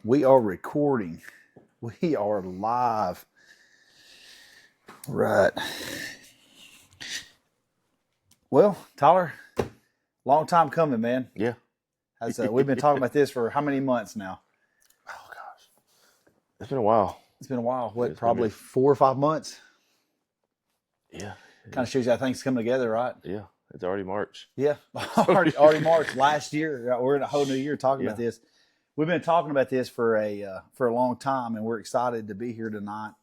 We are recording. We are live. Right. Well, Tyler, long time coming, man. Yeah. We've been talking about this for how many months now? Oh gosh, it's been a while. It's been a while. What, It's probably been- 4 or 5 months? Yeah. Kind of shows you how things come together, right? Yeah. It's already March. Yeah. already March last year. We're in a whole new year talking about Yeah. this. We've been talking about this for a long time, and we're excited to be here tonight.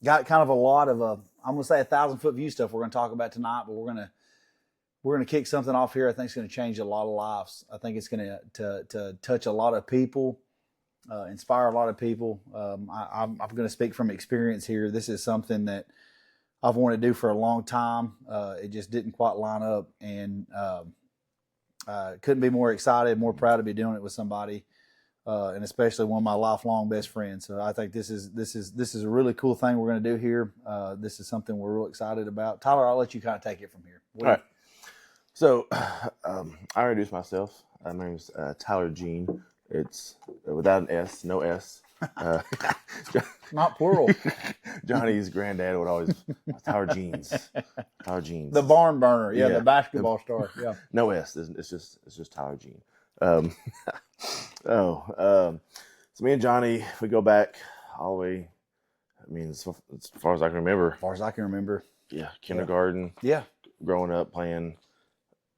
Got kind of a lot of I'm gonna say 1,000-foot view stuff we're gonna talk about tonight, but we're gonna kick something off here. I think it's gonna change a lot of lives. I think it's gonna to touch a lot of people, inspire a lot of people. I'm gonna speak from experience here. This is something that I've wanted to do for a long time. It just didn't quite line up, and couldn't be more excited, more proud to be doing it with somebody. And especially one of my lifelong best friends. So I think this is a really cool thing we're going to do here. This is something we're real excited about. Tyler, I'll let you kind of take it from here. All right. So I introduced myself. My name is Tyler Jean. It's without an S, no S. Not plural. Johnny's granddad would always Tyler Jeans. Tyler Jeans. The barn burner. Yeah, Yeah. the basketball star. Yeah. No S. It's just Tyler Jean. So me and Johnny, we go back all the way. I mean, as far as I can remember. As far as I can remember. Yeah, kindergarten. Yeah. Growing up playing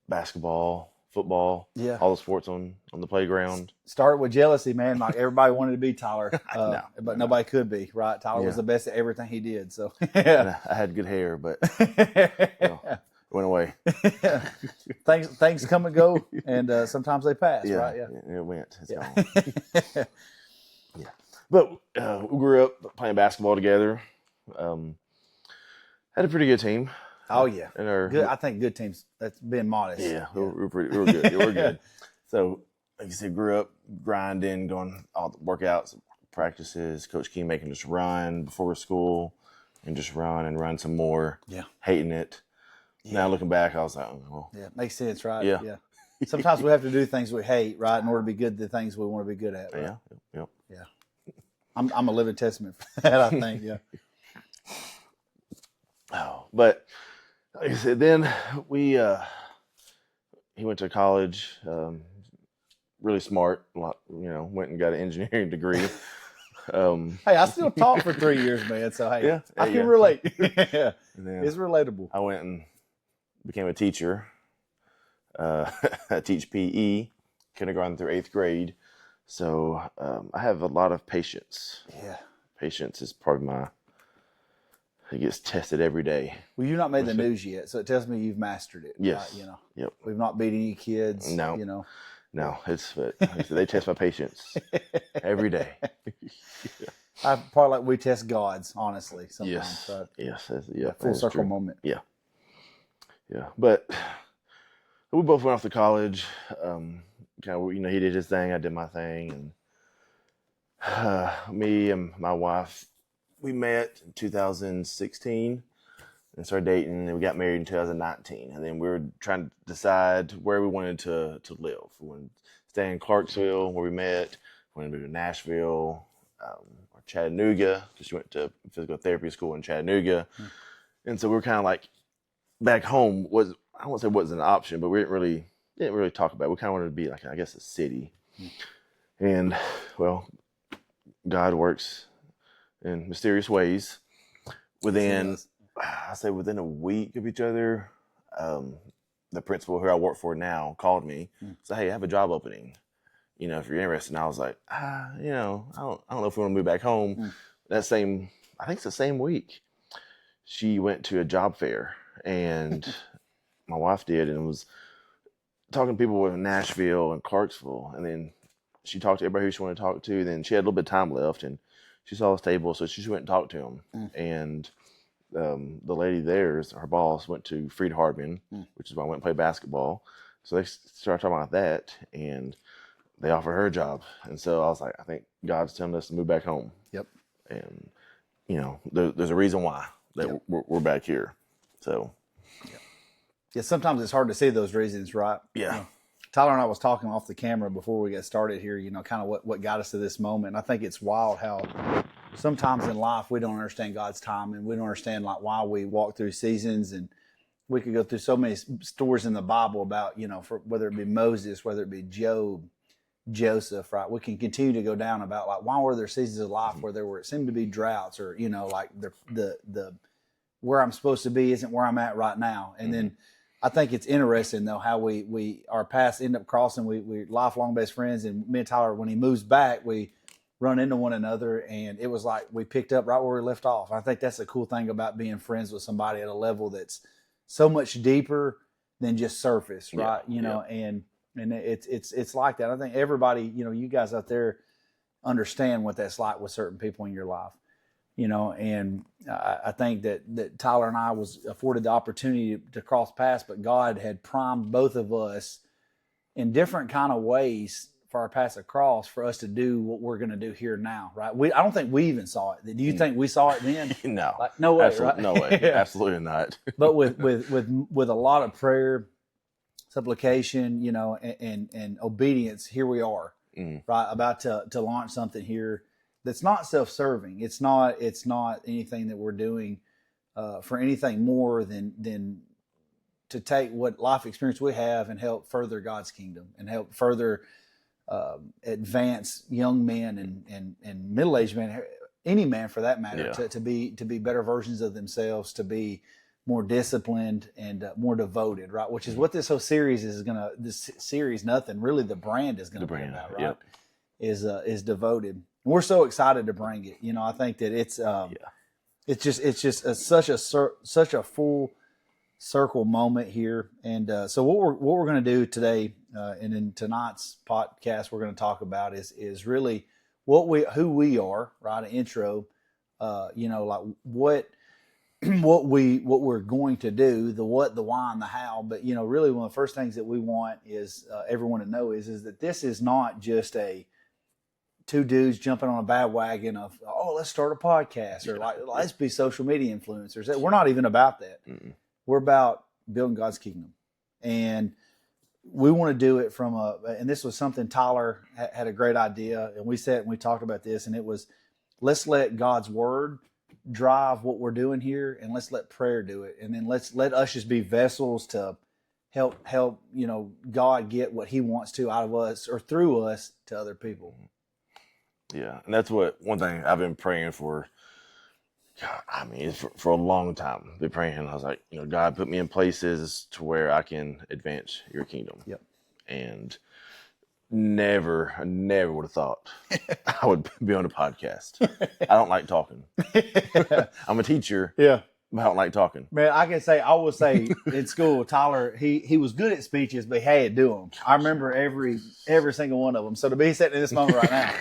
basketball, football. Yeah. All the sports on the playground. Started with jealousy, man. Like everybody wanted to be Tyler, No, but nobody could be. Right? Tyler was Yeah. the best at everything he did. So And I had good hair, but it went away. things come and go, and sometimes they pass. Yeah, Right? it went. It's Yeah. gone. Yeah, but we grew up playing basketball together. Had a pretty good team. Oh yeah. And our Good. I think good teams. That's being modest. yeah, we were good. We were good. So, like you said, grew up grinding, going all the workouts, practices. Coach King making us run before school, and just run and run some more. Yeah. Hating it. Yeah. Now looking back, I was like, oh, well, Yeah, makes sense, right? Yeah. Yeah. Sometimes we have to do things we hate, right, in order to be good at the things we want to be good at. Right? yeah. I'm a living testament for that, I think. Yeah. Oh, but like I said, then he went to college, really smart, went and got an engineering degree. Hey, I still taught for 3 years, man. So hey, Yeah, I can yeah. relate. Yeah. And then It's relatable. I went and became a teacher. I teach PE, kindergarten through 8th grade. So I have a lot of patience. Yeah. Patience is part of it gets tested every day. Well, you've not made the news yet, so it tells me you've mastered it. Yes. Right? Yep. We've not beat any kids. No. You know. No, but they test my patience every day. I probably like we test gods, honestly. Sometimes. Yes. Right? Yes. Full that's circle true. moment. Yeah. But we both went off to college. He did his thing, I did my thing, and me and my wife, we met in 2016 and started dating, and we got married in 2019. And then we were trying to decide where we wanted to live. We wanted to stay in Clarksville, where we met. We wanted to move to Nashville or Chattanooga, because she went to physical therapy school in Chattanooga. And so we were kind of like, back home I won't say wasn't an option, but we didn't really talk about it. We kind of wanted to be like, I guess, a city. And well, God works in mysterious ways. Within a week of each other, the principal who I work for now called me, said, "Hey, I have a job opening. If you're interested." And I was like, I don't know if we want to move back home. I think it's the same week, she went to a job fair, and my wife did, and was talking to people in Nashville and Clarksville, and then she talked to everybody who she wanted to talk to. Then she had a little bit of time left, and she saw this table, so she just went and talked to him. And the lady there, her boss, went to Freed Hardman, which is why I went and played basketball. So they started talking about that, and they offered her a job. And so I was like, I think God's telling us to move back home. Yep. And there's a reason why that we're back here. So Yeah. Sometimes it's hard to see those reasons, right? yeah. Tyler and I was talking off the camera before we got started here, kind of what got us to this moment. And I think it's wild how sometimes in life we don't understand God's time, and we don't understand like why we walk through seasons. And we could go through so many stories in the Bible about, for whether it be Moses, whether it be Job, Joseph, right? We can continue to go down about like why were there seasons of life where it seemed to be droughts, or like the where I'm supposed to be isn't where I'm at right now. And then I think it's interesting though how we our paths end up crossing. We're lifelong best friends, and me and Tyler, when he moves back, we run into one another, and it was like we picked up right where we left off. I think that's the cool thing about being friends with somebody at a level that's so much deeper than just surface, right? And it's like that. I think everybody, you guys out there understand what that's like with certain people in your life. And I think that Tyler and I was afforded the opportunity to cross paths, but God had primed both of us in different kind of ways for our paths across for us to do what we're going to do here now, right? I don't think we even saw it. Do you think we saw it then? No, like, no way, absolutely, right? No way, Yeah. Absolutely not. But with a lot of prayer, supplication, and obedience, here we are, right, about to launch something here that's not self-serving. It's not anything that we're doing for anything more than to take what life experience we have and help further God's kingdom and help further advance young men and middle-aged men, any man for that matter, to be better versions of themselves, to be more disciplined and more devoted, right? Which is what this whole series is nothing really, the brand is going to be about, right? Yep. Is devoted. And we're so excited to bring it. I think that it's just such a full circle moment here. And so what we're going to do today, and in tonight's podcast, we're going to talk about is really who we are, right? An intro, like what we're going to do, the what, the why, and the how. But really one of the first things that we want is everyone to know is that this is not just two dudes jumping on a bandwagon of, let's start a podcast, or like, let's be social media influencers. We're not even about that. We're about building God's kingdom. And we want to do it and this was something Tyler had a great idea. And we sat and we talked about this, and it was, let's let God's word drive what we're doing here, and let's let prayer do it. And then let us just be vessels to help, God get what he wants to out of us or through us to other people. Yeah, and that's one thing I've been praying for. God, I mean, it's for a long time. I've been praying, and I was like, God, put me in places to where I can advance your kingdom. Yep. And I never would have thought I would be on a podcast. I don't like talking. I'm a teacher. Yeah. I don't like talking. Man, I will say in school, Tyler, he was good at speeches, but he had to do them. I remember every single one of them. So to be sitting in this moment right now,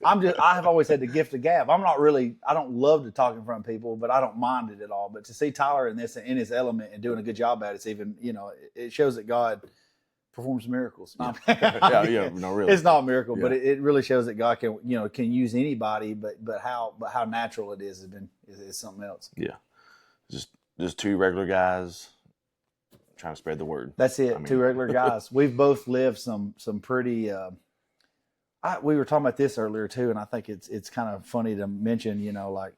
I have always had the gift of gab. I don't love to talk in front of people, but I don't mind it at all. But to see Tyler in his element and doing a good job at it, it's even, it shows that God performs miracles. No, really. It's not a miracle, but it really shows that God can use anybody, but how natural it is something else. Yeah. Just two regular guys trying to spread the word. That's it. Two regular guys. We've both lived some pretty, we were talking about this earlier too, and I think it's kind of funny to mention, like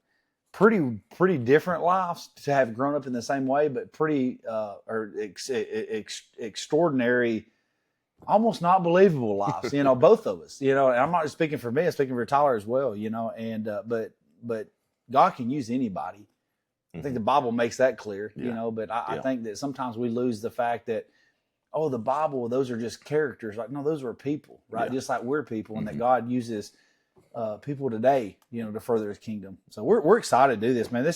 pretty different lives to have grown up in the same way, but pretty extraordinary, almost not believable lives. Both of us. And I'm not just speaking for me; I'm speaking for Tyler as well. And but God can use anybody. I think the Bible makes that clear. But I think that sometimes we lose the fact that, the Bible, those are just characters. Like, no, those are people, right? Just like we're people, and that God uses people today, to further his kingdom. So we're excited to do this, man.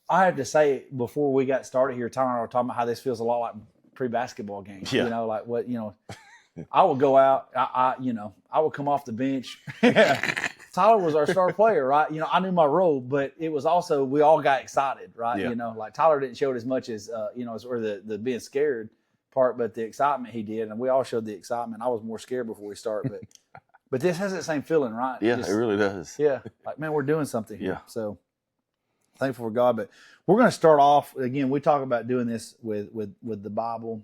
I have to say, before we got started here, Tyler and I were talking about how this feels a lot like pre-basketball games. Yeah. Like what, I would go out, I would come off the bench. Tyler was our star player, right? I knew my role, but it was also, we all got excited, right? Yeah. Like Tyler didn't show it as much as, or the being scared part, but the excitement he did, and we all showed the excitement. I was more scared before we start, but this has that same feeling, right? Yeah, it really does. Yeah, like, man, we're doing something here. Yeah. So thankful for God. But we're going to start off again. We talk about doing this with the Bible,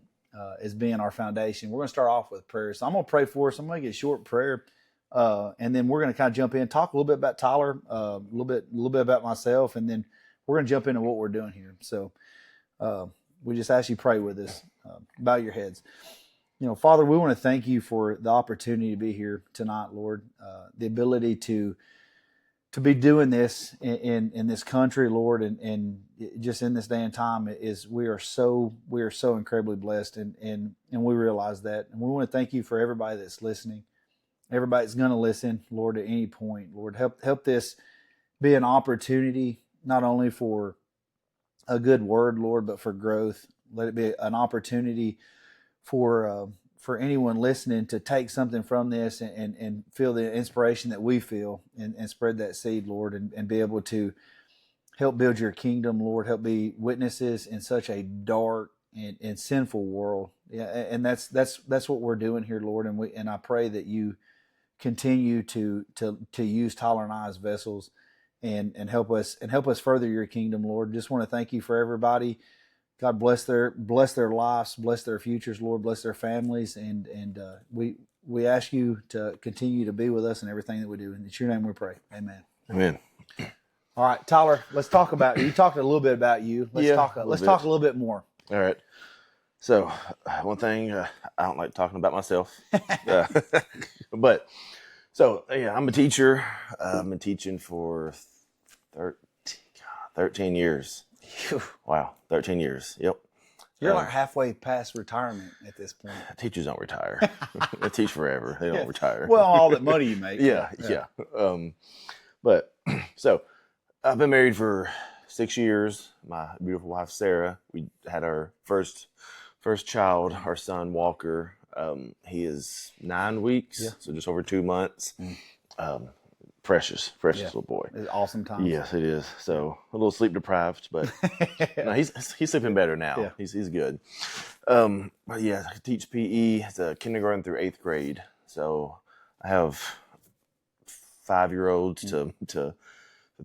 as being our foundation. We're going to start off with prayer. So I'm going to pray for us. I'm going to get a short prayer, and then we're going to kind of jump in, talk a little bit about Tyler, a little bit about myself, and then we're going to jump into what we're doing here. So we just ask you pray with us. Bow your heads. Father, we want to thank you for the opportunity to be here tonight, Lord. The ability to be doing this in this country, Lord, and just in this day and time is we are so incredibly blessed, and we realize that, and we want to thank you for everybody that's listening, everybody that's going to listen, Lord, at any point, Lord, help this be an opportunity not only for a good word, Lord, but for growth. Let it be an opportunity for anyone listening to take something from this and feel the inspiration that we feel and spread that seed, Lord, and be able to help build your kingdom, Lord. Help be witnesses in such a dark and sinful world. Yeah, and that's what we're doing here, Lord. And I pray that you continue to use Tyler and I as vessels and help us further your kingdom, Lord. Just want to thank you for everybody. God bless their lives, bless their futures, Lord, bless their families, and we ask you to continue to be with us in everything that we do. In your name we pray. Amen. Amen. All right, Tyler, let's talk about you. You talked a little bit about you. Let's talk a little bit more. All right. So one thing, I don't like talking about myself, but so yeah, I'm a teacher. I've been teaching for 13 years. Wow, 13 years. Yep. You're like halfway past retirement at this point. Teachers don't retire. They teach forever. They don't retire. Well, all that money you make. Yeah. But so I've been married for 6 years. My beautiful wife, Sarah, we had our first child, our son, Walker. He is 9 weeks, so just over 2 months. Precious little boy. It's awesome time. Yes, it is. So a little sleep deprived, but no, he's sleeping better now. Yeah. He's good. But yeah, I teach PE. It's a kindergarten through 8th grade. So I have 5-year-olds to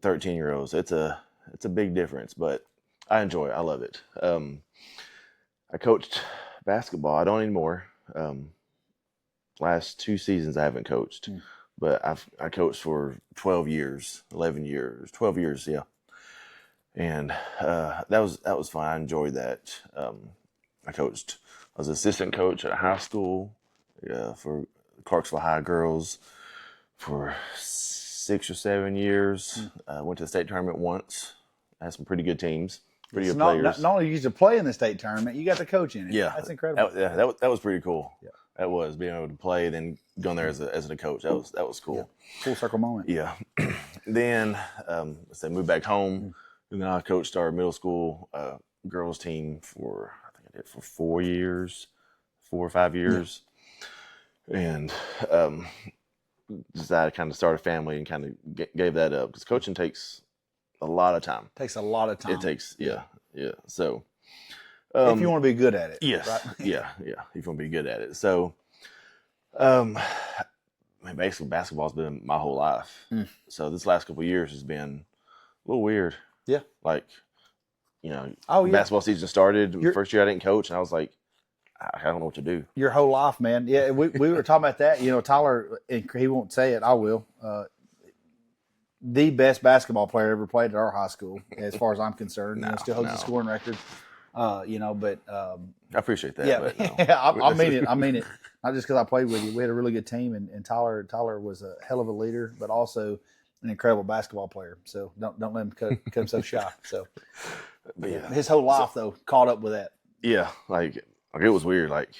13-year-olds. It's a big difference, but I enjoy it. I love it. I coached basketball. I don't anymore. Last 2 seasons I haven't coached. But I coached for 12 years, 11 years, 12 years, yeah. And that was fun. I enjoyed that. I was assistant coach at a high school for Clarksville High girls for 6 or 7 years. Went to the state tournament once. I had some pretty good teams, pretty good players. Not only you used to play in the state tournament, you got to coach in it. Yeah, that's incredible. That was pretty cool. Yeah. That was being able to play, then going there as a coach. That was cool. Yeah. Full circle moment. Yeah. Then moved back home, and then I coached our middle school girls team for 4 or 5 years, and decided to kind of start a family and kind of gave that up because coaching takes a lot of time. Takes a lot of time. It takes yeah. So. If you want to be good at it. Yes. Right? Yeah. If you want to be good at it. So, basically basketball's been my whole life. So this last couple of years has been a little weird. Yeah. Like, basketball season started. First year I didn't coach, and I was like, I don't know what to do. Your whole life, man. Yeah, we were talking about that. Tyler, and he won't say it, I will. The best basketball player ever played at our high school, as far as I'm concerned. Still holds the scoring record. But I appreciate that. Yeah, but no. I mean it. Not just because I played with you. We had a really good team, and Tyler was a hell of a leader, but also an incredible basketball player. So don't let him cut himself shy. So, but yeah, his whole life though caught up with that. Yeah, like it was weird. Like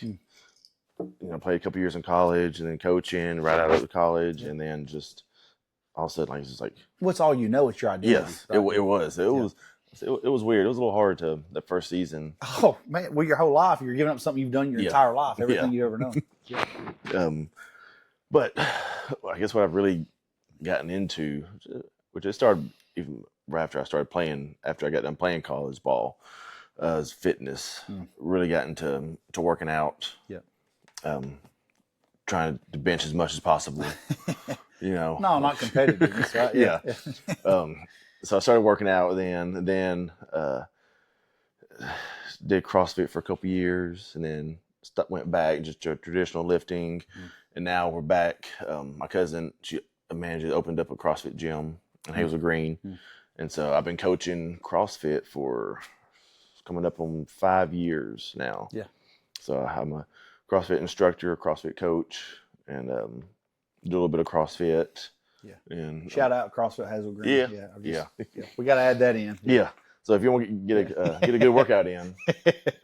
played a couple years in college, and then coaching right out of college, and then just all of a sudden, like it's just like what's all you know? It's your identity. Yes, right? it was. It was weird. It was a little hard to the first season. Oh man, well, your whole life you're giving up something you've done your entire life, everything you've ever known. But I guess what I've really gotten into, which it started even right after I started playing, after I got done playing college ball, is fitness. Really got into working out. Yeah. Trying to bench as much as possible. No, not competitive. Right? Yeah. So I started working out then did CrossFit for a couple years, and then went back just to traditional lifting, and now we're back. My cousin, she opened up a CrossFit gym in Hazel Green, and so I've been coaching CrossFit for coming up on 5 years now. Yeah. So I'm a CrossFit instructor, CrossFit coach, and do a little bit of CrossFit. Yeah. And Shout out CrossFit Hazel Green. Yeah. Yeah. We got to add that in. Yeah. So if you want to get a good workout in,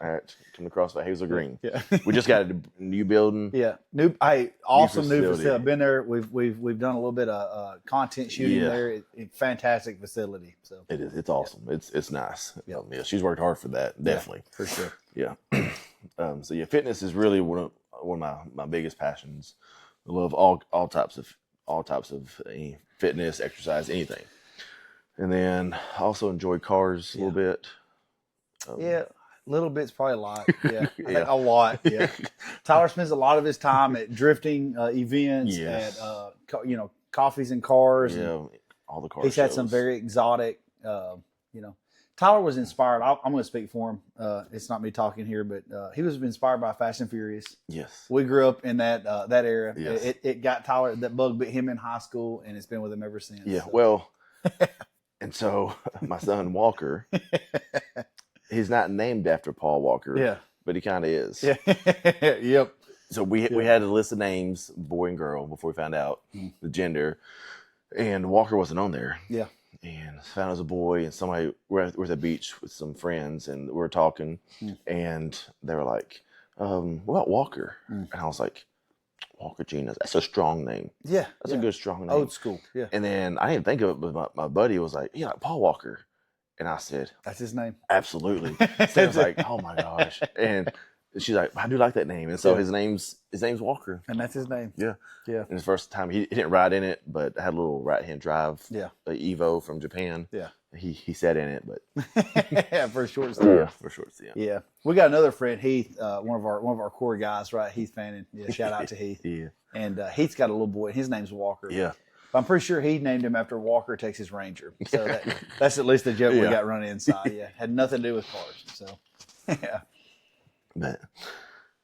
all right, come to CrossFit Hazel Green. Yeah. We just got a new building. Yeah. Awesome new facility. I've facility. been there. We've done a little bit of content shooting Yeah. there. Fantastic facility. So It is. It's awesome. It's nice. Yeah. Yeah. She's worked hard for that. Definitely. for sure. Yeah. So yeah, fitness is really one of my biggest passions. I love all types of fitness, exercise, anything. And then I also enjoy cars a little bit. Yeah, a little bit's probably a lot. Yeah, Yeah. a lot. Yeah, Tyler spends a lot of his time at drifting events, Yes. at coffees and cars. Yeah, And all the cars. he's had some very exotic. Tyler was inspired. I'm going to speak for him. It's not me talking here, but he was inspired by Fast and Furious. Yes. We grew up in that era. Yes. It got Tyler, that bug bit him in high school, and it's been with him ever since. Yeah. So. Well, and so my son Walker, he's not named after Paul Walker. Yeah. But he kind of is. Yeah. Yep. So we had a list of names, boy and girl, before we found out the gender, and Walker wasn't on there. Yeah. And found as a boy, and somebody we're at the beach with some friends, and we were talking, and they were like, "What about Walker?" And I was like, "Walker Gina, that's a strong name. Yeah. That's a good strong name." Old school. Yeah. And then I didn't think of it, but my buddy was like, "Yeah, like Paul Walker," and I said, That's his name. "Absolutely." So I was like, "Oh my gosh!" And she's like, "I do like that name," and so Yeah. his name's Walker. And that's his name. Yeah. Yeah. And his first time, he didn't ride in it, but I had a little right-hand drive, Yeah. Evo from Japan. Yeah. He sat in it, but For short stint. for sure. Yeah. Yeah. We got another friend, Heath, one of our core guys, right? Heath Fannin. Yeah. Shout out to Heath. Yeah. And Heath's got a little boy. His name's Walker. Yeah. I'm pretty sure he named him after Walker, Texas Ranger. So that's at least the joke we Yeah. got running inside. Yeah. Had nothing to do with cars. So, yeah. But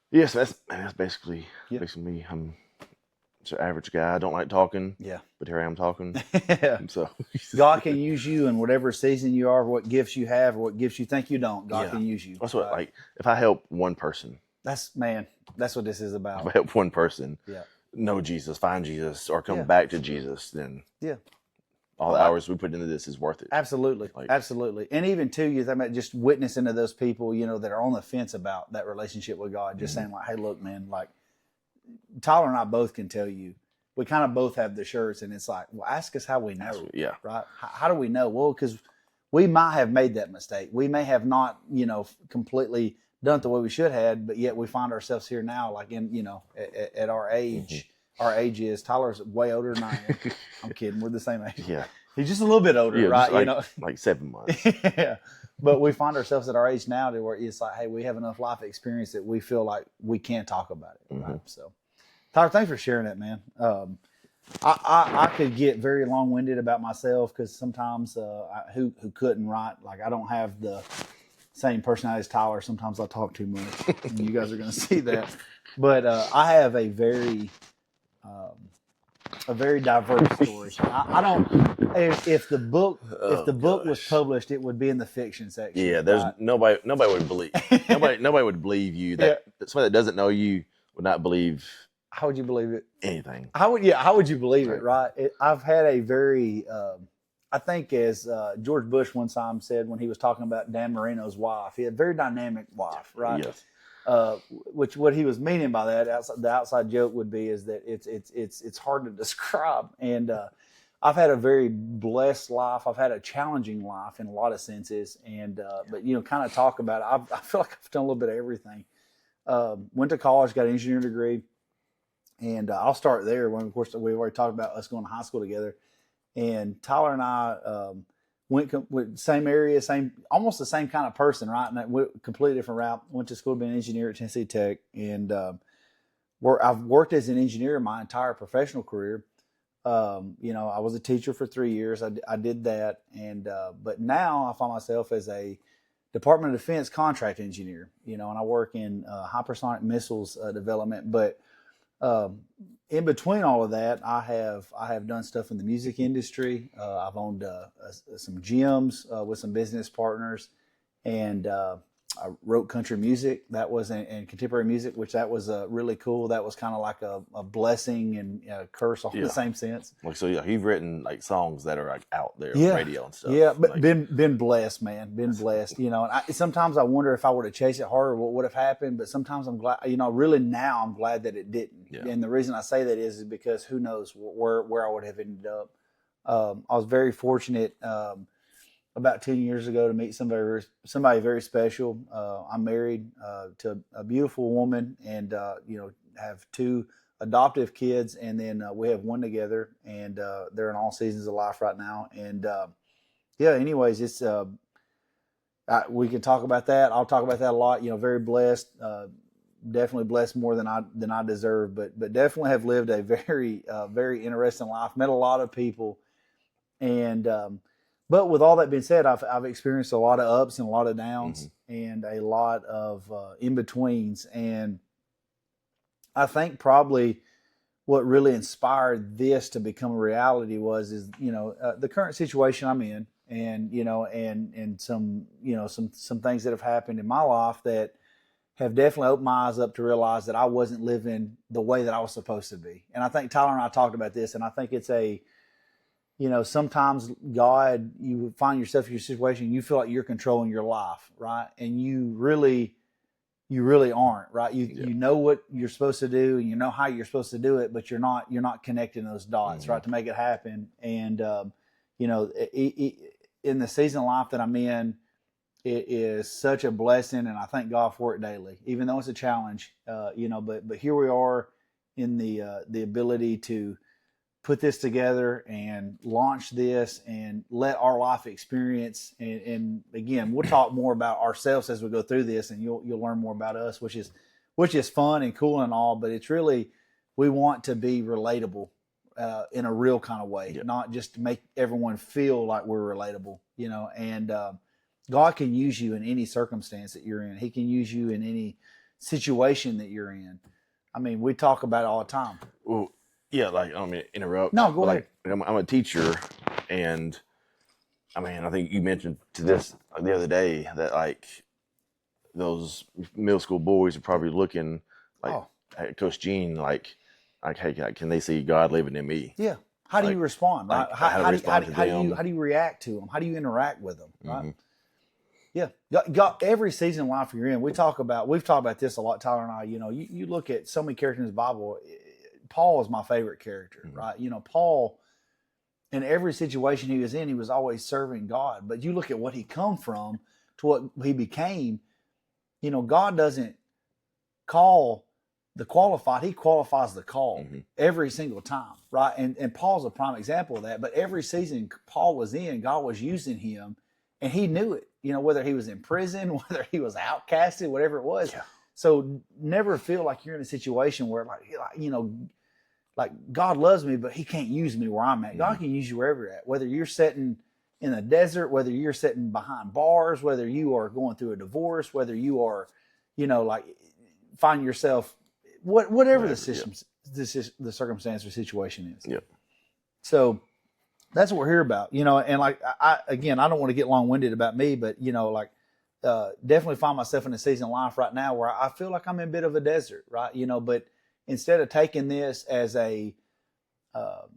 yes, that's basically Yeah. me. I'm just an average guy. I don't like talking, Yeah. but here I am talking. Yeah. So God can use you in whatever season you are, what gifts you have, or what gifts you think you don't. God Yeah. can use you. that's what Right? like if I help one person, That's what this is if I about. help one person Yeah. know Jesus, find Jesus, or come Yeah. back to Jesus, then Yeah. all the hours we put into this is worth it. Absolutely. Like- Absolutely. And even too, you think about just witnessing to those people, that are on the fence about that relationship with God, just saying like, hey, look, man, like Tyler and I both can tell you, we kind of both have the shirts, and it's like, well, ask us how we know, Yeah. right? How do we know? Well, because we might have made that mistake. We may have not, completely done it the way we should have, but yet we find ourselves here now, like at our age. Our age is Tyler's way older than I am. I'm kidding. We're the same age. Yeah. He's just a little bit older, Yeah. right? Just like 7 months. Yeah. But we find ourselves at our age now to where it's like, hey, we have enough life experience that we feel like we can talk about it. Right? So, Tyler, thanks for sharing that, man. I could get very long winded about myself because sometimes who couldn't, right? Like I don't have the same personality as Tyler. Sometimes I talk too much, and you guys are going to see that. But I have a very diverse story. I don't. If the book was published, it would be in the fiction section. Yeah, there's right? nobody would believe nobody would believe you. That somebody that doesn't know you would not believe How would you believe it? anything. How would you believe it? Right. I've had a very, I think as George Bush one time said when he was talking about Dan Marino's wife, he had a very dynamic wife, right? Yes. Which what he was meaning by that, the outside joke would be is that it's hard to describe. And I've had a very blessed life. I've had a challenging life in a lot of senses. And but kind of talk about it. I feel like I've done a little bit of everything. Went to college, got an engineering degree. And I'll start there. When, of course, we've already talked about us going to high school together. And Tyler and I went with same area, almost the same kind of person, right? And went completely different route. Went to school to be an engineer at Tennessee Tech, and I've worked as an engineer my entire professional career. I was a teacher for 3 years. I did that, and but now I find myself as a Department of Defense contract engineer, and I work in hypersonic missiles development. But in between all of that, I have done stuff in the music industry. I've owned some gyms with some business partners, and I wrote country music. That was and contemporary music, which that was really cool. That was kind of like a blessing and a curse all in the same sense. Like, so you've written like songs that are like out there, on radio and stuff. Yeah, but like, been blessed, man. Been blessed, And sometimes I wonder if I would have chased it harder, what would have happened. But sometimes I'm glad, really now I'm glad that it didn't. Yeah. And the reason I say that is because who knows where I would have ended up. I was very fortunate about 10 years ago to meet somebody very special. I'm married to a beautiful woman, and have 2 adoptive kids, and then we have 1 together, and they're in all seasons of life right now. And anyways, it's we can talk about that. I'll talk about that a lot. Very blessed, definitely blessed more than I deserve, but definitely have lived a very very interesting life. Met a lot of people, and but with all that being said, I've experienced a lot of ups and a lot of downs, and a lot of in betweens. And I think probably what really inspired this to become a reality is the current situation I'm in, and and some some things that have happened in my life that have definitely opened my eyes up to realize that I wasn't living the way that I was supposed to be. And I think Tyler and I talked about this, and I think it's sometimes God, you find yourself in your situation, you feel like you're controlling your life, right? And you really aren't, right? You know what you're supposed to do, and you know how you're supposed to do it, but you're not connecting those dots, right, to make it happen. And in the season of life that I'm in, it is such a blessing, and I thank God for it daily, even though it's a challenge. But here we are in the ability to put this together and launch this and let our life experience. And again, we'll talk more about ourselves as we go through this, and you'll learn more about us, which is fun and cool and all, but it's really, we want to be relatable in a real kind of way, not just to make everyone feel like we're relatable, and God can use you in any circumstance that you're in. He can use you in any situation that you're in. I mean, we talk about it all the time. Well, yeah, like, I don't mean to interrupt. No, go ahead. I'm a teacher, and I mean, I think you mentioned to this the other day that like those middle school boys are probably looking like at Coach Gene, like, hey, can they see God living in me? Yeah. How do you respond? Right? Like, How do you react to them? How do you interact with them? Right. Yeah. Got every season of life you're in. We've talked about this a lot, Tyler and I. You look at so many characters in the Bible. Paul is my favorite character, right? Paul, in every situation he was in, he was always serving God. But you look at what he come from to what he became. God doesn't call the qualified; He qualifies the call every single time, right? And Paul's a prime example of that. But every season Paul was in, God was using him, and he knew it. Whether he was in prison, whether he was outcasted, whatever it was. Yeah. So never feel like you're in a situation where like God loves me, but He can't use me where I'm at. God can use you wherever you're at, whether you're sitting in the desert, whether you're sitting behind bars, whether you are going through a divorce, whether you are, like find yourself, whatever the circumstance or situation is. Yeah. So that's what we're here about, and like, I don't want to get long-winded about me, but definitely find myself in a season of life right now where I feel like I'm in a bit of a desert, right? But instead of taking this as a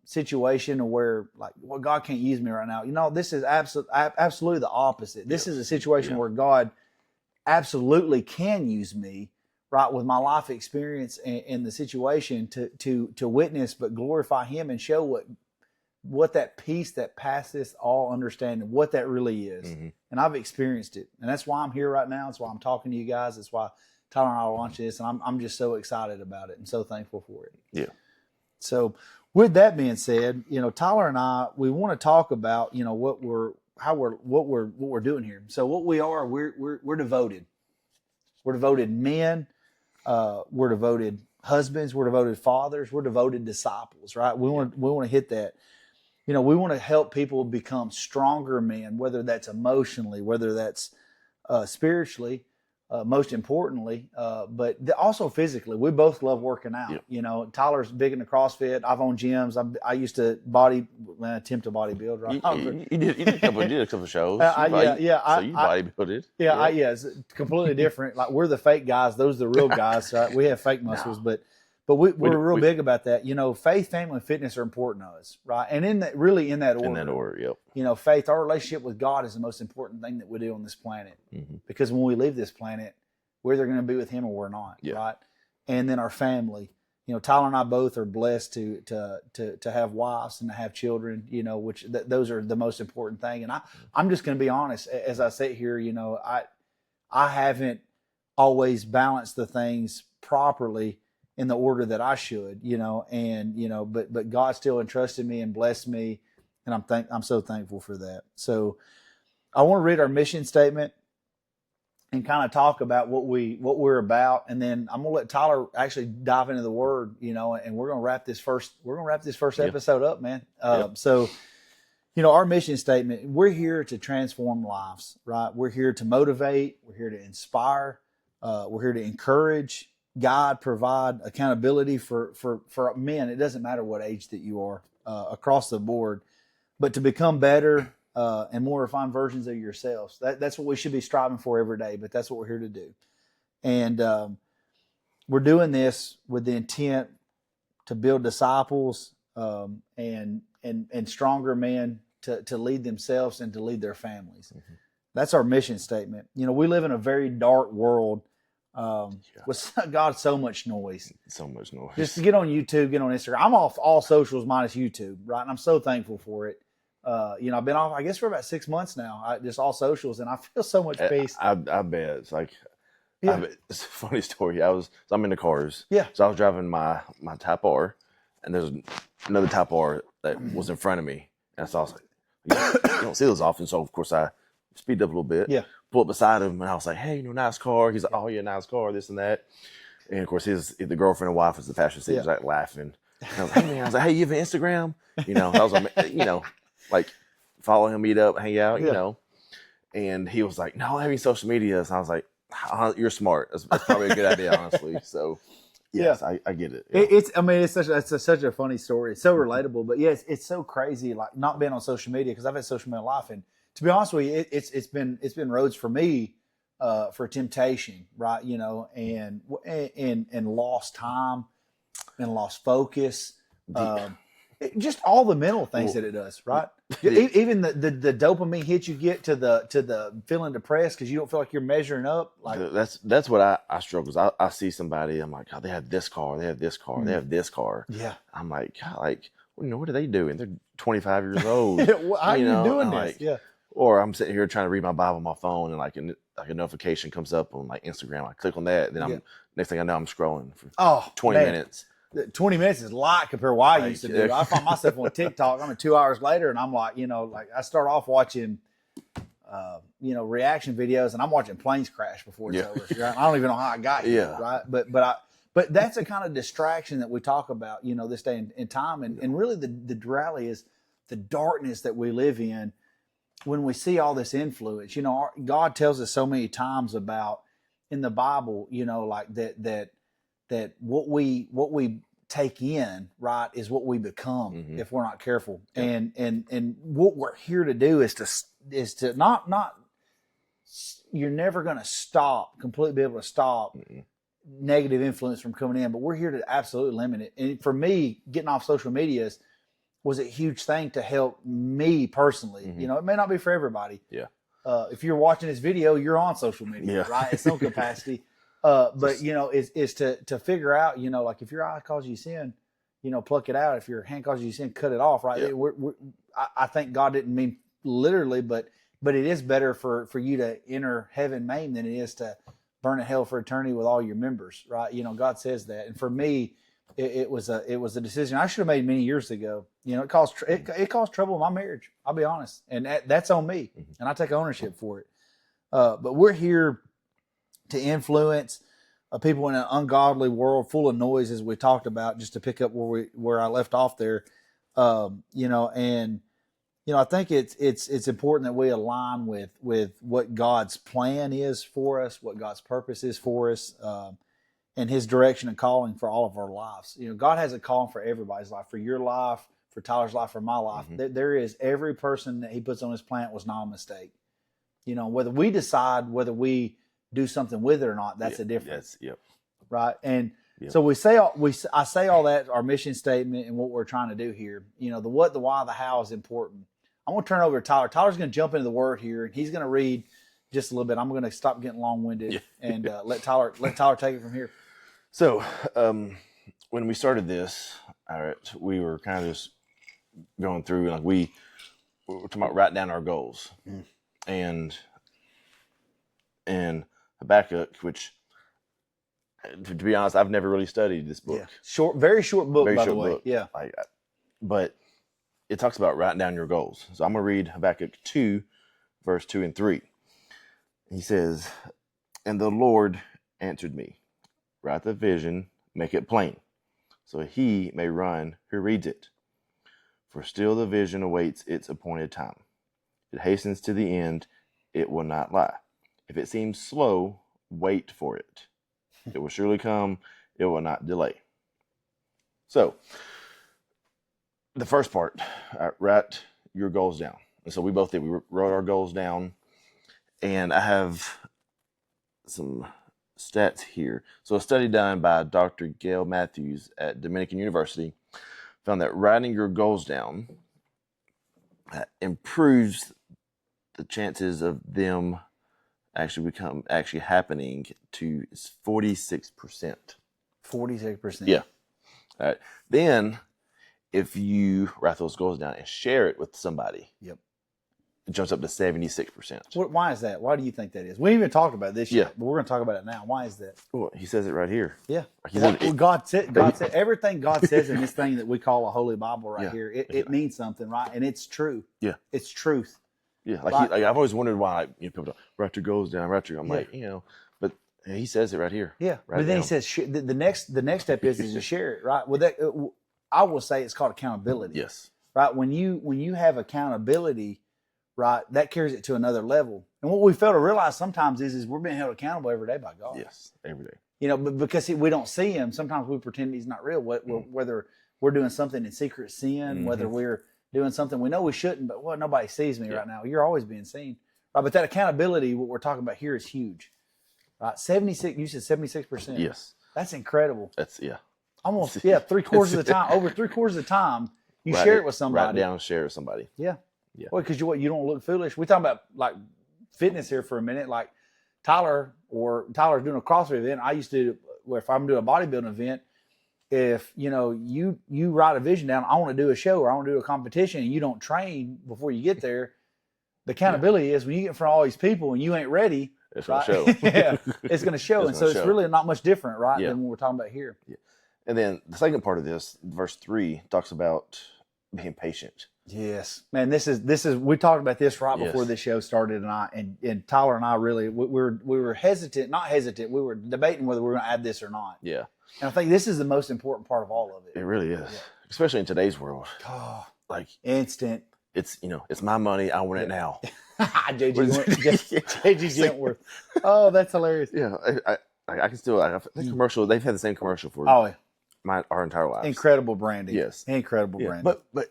situation where like, well, God can't use me right now, this is absolutely the opposite. This is a situation where God absolutely can use me, right, with my life experience and the situation to witness, but glorify Him and show what that peace that passeth all understanding, what that really is. And I've experienced it. And that's why I'm here right now. That's why I'm talking to you guys. That's why Tyler and I launched this. And I'm just so excited about it and so thankful for it. Yeah. So with that being said, Tyler and I, we want to talk about, what we're doing here. So what we are, we're devoted. We're devoted men. We're devoted husbands. We're devoted fathers. We're devoted disciples, right? We want to hit that. We want to help people become stronger men, whether that's emotionally, whether that's spiritually, most importantly, but also physically. We both love working out. Yep. You know, Tyler's big into CrossFit. I've owned gyms. I used to attempt to bodybuild. Right? You did a couple of shows. So you bodybuilded. It's completely different. Like we're the fake guys; those are the real guys. Right? We have fake muscles, but we're real big about that. You know, faith, family, and fitness are important to us, right? And in that order. In that order, yep. You know, faith, our relationship with God is the most important thing that we do on this planet, because when we leave this planet, we're either going to be with Him or we're not, right? And then our family. You know, Tyler and I both are blessed to have wives and to have children. You know, which those are the most important thing. And I'm just going to be honest, as I sit here. You know, I haven't always balanced the things properly in the order that I should. You know, and you know, but God still entrusted me and blessed me, and I'm so thankful for that. So I want to read our mission statement and kind of talk about what we're about, and then I'm gonna let Tyler actually dive into the Word, you know, and we're gonna wrap this first episode up, man. So, you know, our mission statement: we're here to transform lives, right? We're here to motivate, we're here to inspire, we're here to encourage, guide, provide accountability for men. It doesn't matter what age that you are, across the board, but to become better. And more refined versions of yourselves. That's what we should be striving for every day, but that's what we're here to do. And we're doing this with the intent to build disciples and stronger men to lead themselves and to lead their families. That's our mission statement. You know, we live in a very dark world with God, so much noise. So much noise. Just get on YouTube, get on Instagram. I'm off all socials minus YouTube, right? And I'm so thankful for it. You know, I've been off, I guess, for about 6 months now. Just all socials, and I feel so much peace. I bet it's like, it's a funny story. I'm in the cars. Yeah. So I was driving my Type R, and there's another Type R that was in front of me, and so I was like, you don't see those often. So of course I speed up a little bit. Yeah. Pull up beside him, and I was like, hey, you know, nice car. He's like, oh yeah, nice car, this and that. And of course the girlfriend and wife was the passenger seat, was like laughing. And I was like, hey man, hey, you have an Instagram? You know, I was like, you know. Like follow him, meet up, hang out, you know. And he was like, "No, I don't have any social medias." And I was like, "You're smart. That's probably a good idea, honestly." So, yes, I get it. Yeah. It's such a funny story. It's so relatable, but yes, it's so crazy. Like not being on social media, because I've had social media life, and to be honest with you, it's been roads for me for temptation, right? You know, and lost time and lost focus. Just all the mental things that it does, right? Even the dopamine hit you get to the feeling depressed because you don't feel like you're measuring up. Like that's what I struggle with. I see somebody, I'm like, God, they have this car, they have this car, they have this car. Yeah. I'm like, God, like, you know, what are they doing? They're 25 years old. How are you doing this? Like, yeah. Or I'm sitting here trying to read my Bible on my phone, and like a notification comes up on like Instagram. I click on that, then next thing I know, I'm scrolling for 20 minutes. 20 minutes is a lot compared to what I used to do. I find myself on TikTok. I'm 2 hours later, and I'm like, you know, like I start off watching, you know, reaction videos, and I'm watching planes crash before it's over. Right? I don't even know how I got here, right? But that's a kind of distraction that we talk about, you know, this day in time, and really the reality is the darkness that we live in when we see all this influence. You know, God tells us so many times about in the Bible, you know, like that what we take in, right, is what we become if we're not careful. Yeah. And what we're here to do is to not you're never going to completely be able to stop negative influence from coming in, but we're here to absolutely limit it. And for me, getting off social media was a huge thing to help me personally. You know, it may not be for everybody. Yeah. If you're watching this video, you're on social media, right? In some capacity. But you know, is to figure out, you know, like if your eye causes you sin, you know, pluck it out. If your hand causes you sin, cut it off, right? Yeah. I think God didn't mean literally, but it is better for you to enter heaven maimed than it is to burn in hell for eternity with all your members, right? You know, God says that. And for me, it was a decision I should have made many years ago. You know, it caused trouble in my marriage. I'll be honest, and that's on me, and I take ownership for it. But we're here to influence people in an ungodly world full of noise, as we talked about, just to pick up where I left off there. You know, and I think it's important that we align with what God's plan is for us, what God's purpose is for us, and His direction and calling for all of our lives. God has a calling for everybody's life, for your life, for Tyler's life, for my life. There is every person that He puts on His planet was not a mistake. Whether we decide whether we do something with it or not, that's a difference. Right. And so I say all that, our mission statement and what we're trying to do here. The what, the why, the how is important. I'm going to turn it over to Tyler. Tyler's going to jump into the word here, and he's going to read just a little bit. I'm going to stop getting long-winded and let Tyler take it from here. So when we started this, we were kind of just going through, like we were talking about write down our goals, and Habakkuk, which, to be honest, I've never really studied this book. Very short book, by the way. Book. Yeah. But it talks about writing down your goals. So I'm going to read Habakkuk 2, verse 2 and 3. He says, "And the Lord answered me, write the vision, make it plain, so he may run who reads it. For still the vision awaits its appointed time. It hastens to the end, it will not lie. If it seems slow, wait for it. It will surely come, it will not delay." So, the first part, write your goals down. And so we both did. We wrote our goals down. And I have some stats here. So a study done by Dr. Gail Matthews at Dominican University found that writing your goals down improves the chances of them actually happening to 46%. 46%. Yeah. All right. Then, if you write those goals down and share it with somebody, it jumps up to 76%. Why is that? Why do you think that is? We haven't even talked about this yet, but we're going to talk about it now. Why is that? Well, he says it right here. Yeah. God said everything God says in this thing that we call a Holy Bible here, it means something, right? And it's true. Yeah. It's truth. Yeah. I've always wondered why people don't write your goals down, I'm like, but he says it right here. Yeah. But then he says the next step is to share it, right? Well, I will say it's called accountability. Yes. Right. When you have accountability, right, that carries it to another level. And what we fail to realize sometimes is we're being held accountable every day by God. Yes, every day. But because we don't see Him, sometimes we pretend He's not real. Whether we're doing something in secret sin, whether we're doing something we know we shouldn't, but nobody sees me right now. You're always being seen, right? But that accountability, what we're talking about here, is huge. Right, 76. You said 76%. Yes, that's incredible. That's almost 3/4 of the time. Over 3/4 of the time, you share it with somebody. Write it down, share it with somebody. Yeah. Well, because you don't look foolish. We're talking about like fitness here for a minute. Like Tyler's doing a CrossFit event. I used to, if I'm doing a bodybuilding event, if you write a vision down, I want to do a show or I want to do a competition, and you don't train before you get there, the accountability is when you get in front of all these people and you ain't ready, it's going to show. It's going to show. And so it's really not much different, right, than what we're talking about here. Yeah. And then the second part of this, verse 3, talks about being patient. Yes, man. This is we talked about this right before this show started, and Tyler and I really we were not hesitant. We were debating whether we were going to add this or not. Yeah, and I think this is the most important part of all of it. It really is, especially in today's world. Like instant. It's it's my money. I want it now. JG Gentworth. Oh, that's hilarious. Yeah, I can still. I think commercial. They've had the same commercial for our entire lives. Incredible branding. Yes. Incredible branding. But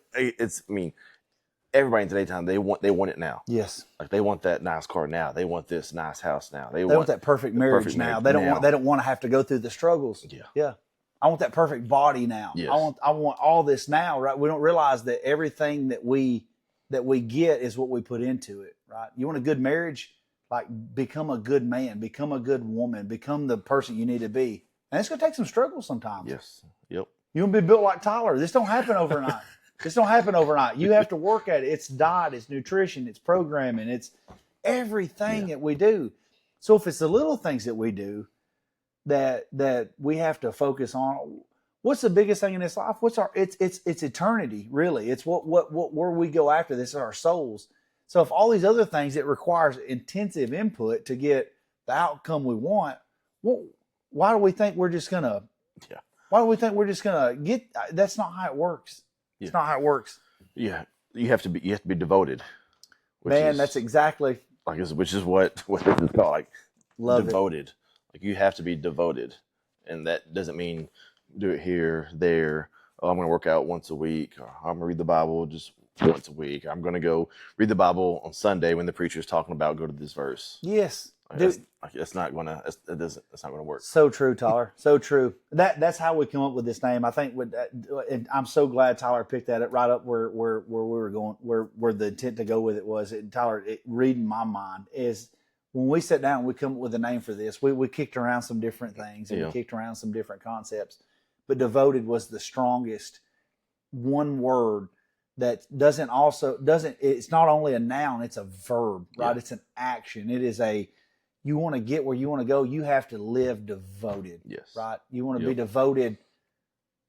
everybody in today's time, they want it now. Yes. Like they want that nice car now. They want this nice house now. They want that perfect marriage now. They don't want to have to go through the struggles. Yeah. Yeah. I want that perfect body now. Yes. I want all this now, right? We don't realize that everything that we get is what we put into it, right? You want a good marriage? Like become a good man, become a good woman, become the person you need to be. And it's going to take some struggle sometimes. Yes. Yep. You want to be built like Tyler. This don't happen overnight. You have to work at it. It's diet, it's nutrition, it's programming, it's everything that we do. So if it's the little things that we do that we have to focus on, what's the biggest thing in this life? It's eternity, really. It's where we go after this is our souls. So if all these other things, it requires intensive input to get the outcome we want, why do we think we're just gonna? Why do we think we're just gonna get? That's not how it works. It's not how it works. Yeah, you have to be devoted. Man, that's exactly. Like which is what this is called, like Love devoted. Like you have to be devoted, and that doesn't mean do it here, there. Oh, I'm going to work out once a week, or I'm going to read the Bible just once a week. I'm going to go read the Bible on Sunday when the preacher is talking about go to this verse. it. Yes. It's not going to. It's not going to work. So true, Tyler. So true. That's how we come up with this name. I think and I'm so glad Tyler picked that right up where we were going, where the intent to go with it was. Tyler, reading my mind is when we sat down and we come up with a name for this. We kicked around some different things and we kicked around some different concepts, but devoted was the strongest one word that doesn't. It's not only a noun; it's a verb, right? Yeah. It's an action. It is a. You want to get where you want to go, you have to live devoted. Yes. Right? You want to be devoted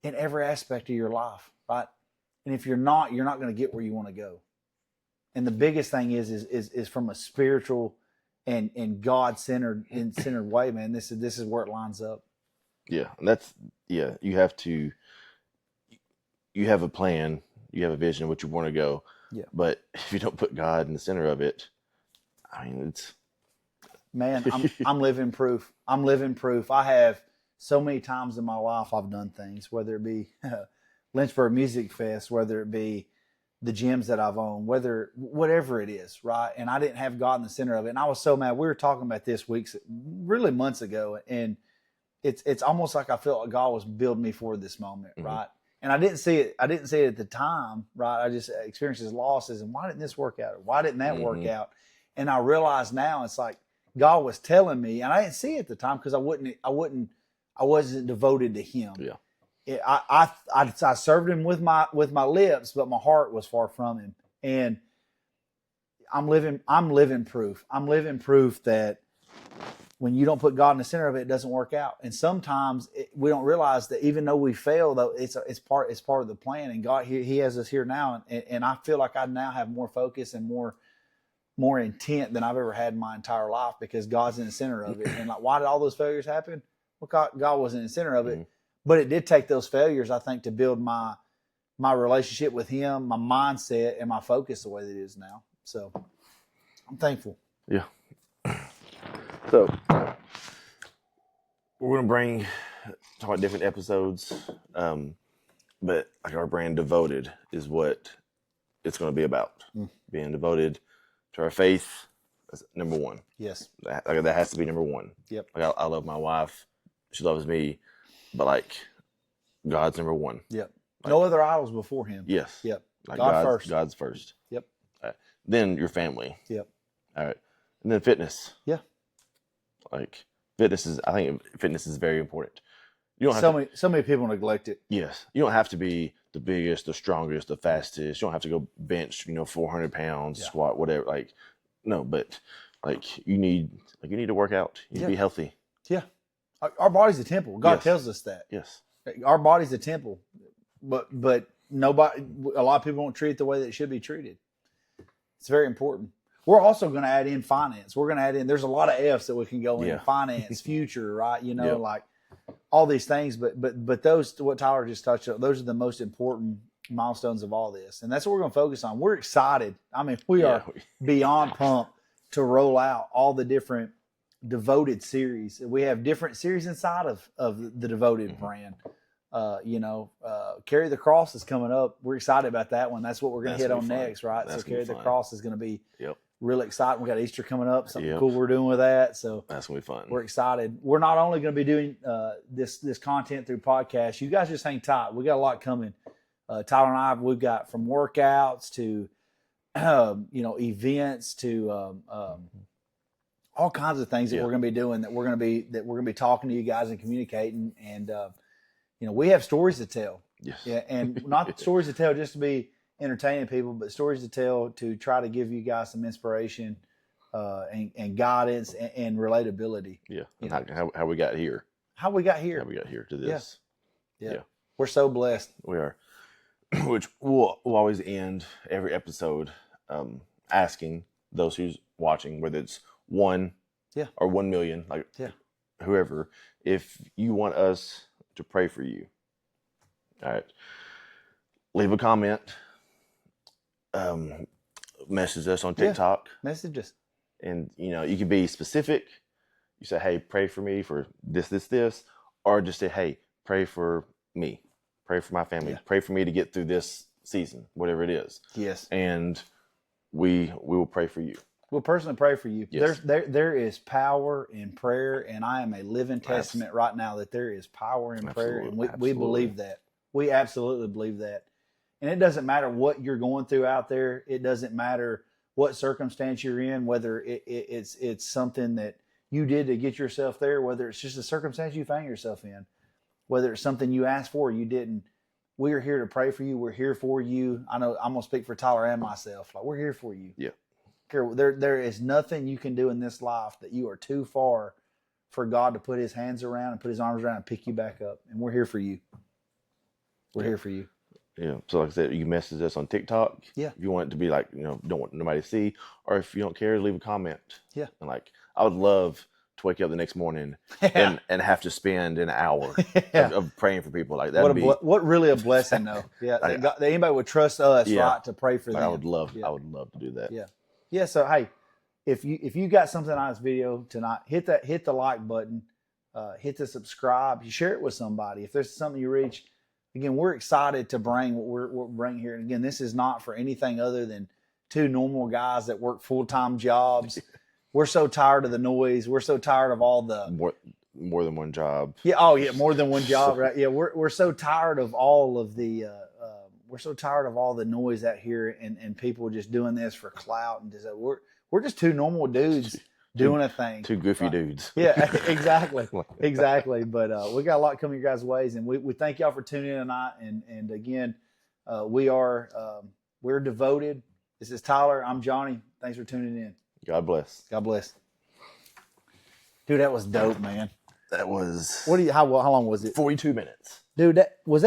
in every aspect of your life, right? And if you're not going to get where you want to go. And the biggest thing is from a spiritual and God-centered way, man. This is where it lines up. Yeah. And you have a plan, you have a vision, what you want to go. Yeah. But if you don't put God in the center of it, I mean, it's. Man, I'm living proof. I'm living proof. I have so many times in my life I've done things, whether it be Lynchburg Music Fest, whether it be the gyms that I've owned, whatever it is, right? And I didn't have God in the center of it. And I was so mad. We were talking about this really months ago, and it's almost like I felt like God was building me for this moment, right? And I didn't see it. I didn't see it at the time, right? I just experienced his losses, and why didn't this work out? Or why didn't that work out? And I realize now it's like God was telling me, and I didn't see it at the time because I wasn't devoted to Him. Yeah, I served Him with my lips, but my heart was far from Him. And I'm living proof. I'm living proof that when you don't put God in the center of it, it doesn't work out. And sometimes we don't realize that even though we fail, though it's part of the plan. And God, He has us here now, and I feel like I now have more focus and more intent than I've ever had in my entire life because God's in the center of it. And like, why did all those failures happen? Well, God wasn't in the center of it, but it did take those failures, I think, to build my relationship with Him, my mindset, and my focus the way that it is now. So I'm thankful. Yeah. So we're going to talk about different episodes, but like our brand Devoted is what it's going to be about. Being devoted to our faith. That's number one. Yes. That has to be number one. Yep. Like I love my wife. She loves me. But like God's number one. Yep. Like, no other idols before Him. Yes. Yep. Like God first. God's first. Yep. Then your family. Yep. All right. And then fitness. Yeah. Like I think fitness is very important. You don't have so many people neglect it. Yes. You don't have to be the biggest, the strongest, the fastest. You don't have to go bench, 400 pounds, squat, whatever. Like, no, but like you need to work out. You need to be healthy. Yeah. Our body's a temple. God tells us that. Yes. Our body's a temple, but a lot of people don't treat it the way that it should be treated. It's very important. We're also going to add in finance. We're going to add in, there's a lot of F's that we can go in, finance, future, right? Like all these things, but those, what Tyler just touched on, those are the most important milestones of all this. And that's what we're going to focus on. We're excited. I mean, we are beyond pumped to roll out all the different Devoted series. We have different series inside of the Devoted brand. Carry the Cross is coming up. We're excited about that one. That's what we're going to hit on next, right? That's so Carry the Cross is going to be Yep. really exciting. We got Easter coming up, something cool we're doing with that. So that's gonna be fun. We're excited. We're not only going to be doing this content through podcasts. You guys just hang tight. We got a lot coming. Tyler and I, we've got from workouts to events to all kinds of things that we're going to be doing. That we're going to be talking to you guys and communicating. And we have stories to tell. Yes. Yeah, and not stories to tell just to be entertaining people, but stories to tell to try to give you guys some inspiration and guidance and relatability. Yeah. And how we got here. How we got here. How we got here to this. Yeah. We're so blessed. We are. Which we'll always end every episode asking those who's watching, whether it's 1 or 1 million, whoever, if you want us to pray for you. All right. Leave a comment. message us on Yeah. TikTok, Message us. and you can be specific. You say, "Hey, pray for me for this," or just say, "Hey, pray for me, pray for my family, Yeah. pray for me to get through this season, whatever it is." Yes. And we will pray for you. We'll personally pray for you. Yes. There is power in prayer, and I am a living testament right now that there is power in prayer, and we believe that. We absolutely believe that. And it doesn't matter what you're going through out there. It doesn't matter what circumstance you're in, whether it's something that you did to get yourself there, whether it's just a circumstance you found yourself in, whether it's something you asked for, you didn't. We are here to pray for you. We're here for you. I know I'm going to speak for Tyler and myself. Like, we're here for you. Yeah. There is nothing you can do in this life that you are too far for God to put his hands around and put his arms around and pick you back up. And we're here for you. We're here for you. Yeah. So like I said, you can message us on TikTok. Yeah. If you want it to be like, don't want nobody to see, or if you don't care, leave a comment. Yeah. And like, I would love to wake up the next morning and have to spend an hour of praying for people. Like that. What really a blessing though. Yeah. That anybody would trust us, right, to pray for them. I would love to do that. Yeah. Yeah. So hey, if you got something on this video tonight, hit the like button, hit the subscribe, you share it with somebody. If there's something you reach, again, we're excited to bring what we're bringing here. And again, this is not for anything other than two normal guys that work full-time jobs. We're so tired of the noise. We're so tired of all the more than one job. Yeah. Oh yeah. More than one job. Right. Yeah. We're so tired of all of the, we're so tired of all the noise out here and people just doing this for clout and just, we're just two normal dudes doing a thing. Two goofy dudes. Yeah, exactly. Exactly. But we got a lot coming your guys' ways, and we thank y'all for tuning in tonight. And again, we're devoted. This is Tyler. I'm Johnny. Thanks for tuning in. God bless. God bless. Dude, that was dope, man. That was How long was it? 42 minutes. Dude, that was that